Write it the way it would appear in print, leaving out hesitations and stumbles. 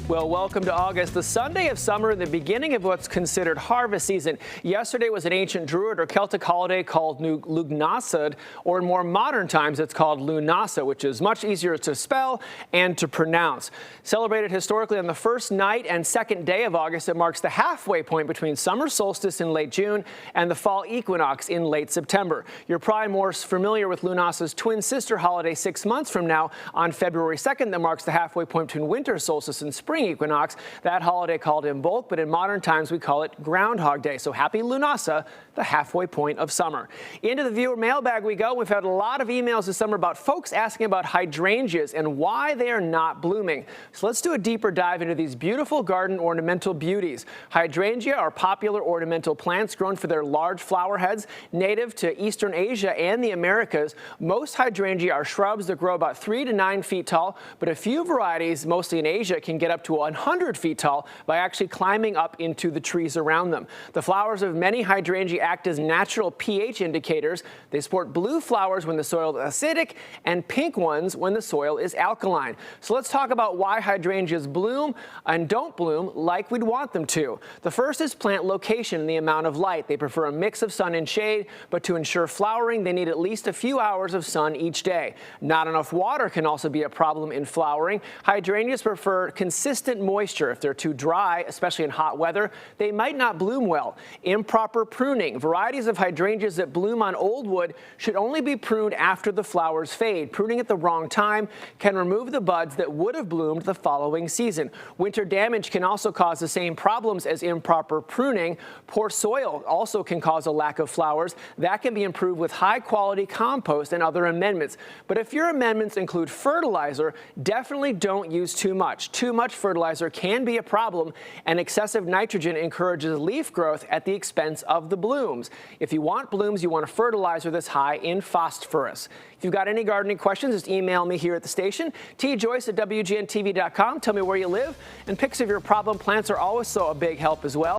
Well, welcome to August, the Sunday of summer, the beginning of what's considered harvest season. Yesterday was an ancient Druid or Celtic holiday called Lughnasadh, or in more modern times it's called Lughnasadh, which is much easier to spell and to pronounce. Celebrated historically on the first night and second day of August, it marks the halfway point between summer solstice in late June and the fall equinox in late September. You're probably more familiar with Lughnasadh's twin sister holiday 6 months from now on February 2nd that marks the halfway point between winter solstice and spring equinox. That holiday called Imbolc, but in modern times we call it Groundhog Day. So happy Lughnasadh, the halfway point of summer. Into the viewer mailbag we go. We've had a lot of emails this summer about folks asking about hydrangeas and why they are not blooming. So let's do a deeper dive into these beautiful garden ornamental beauties. Hydrangea are popular ornamental plants grown for their large flower heads, native to Eastern Asia and the Americas. Most hydrangea are shrubs that grow about 3 to 9 feet tall, but a few varieties, mostly in Asia, can get up to 100 feet tall by actually climbing up into the trees around them. The flowers of many hydrangea act as natural pH indicators. They sport blue flowers when the soil is acidic and pink ones when the soil is alkaline. So let's talk about why hydrangeas bloom and don't bloom like we'd want them to. The first is plant location and the amount of light. They prefer a mix of sun and shade, but to ensure flowering, they need at least a few hours of sun each day. Not enough water can also be a problem in flowering. Hydrangeas prefer consistent moisture. If they're too dry, especially in hot weather, they might not bloom well. Improper pruning. Varieties of hydrangeas that bloom on old wood should only be pruned after the flowers fade. Pruning at the wrong time can remove the buds that would have bloomed the following season. Winter damage can also cause the same problems as improper pruning. Poor soil also can cause a lack of flowers. That can be improved with high-quality compost and other amendments. But if your amendments include fertilizer, definitely don't use too much. Too much fertilizer can be a problem, and excessive nitrogen encourages leaf growth at the expense of the blooms. If you want blooms, you want a fertilizer that's high in phosphorus. If you've got any gardening questions, just email me here at the station, tjoyce@wgntv.com. Tell me where you live, and pics of your problem plants are always a big help as well.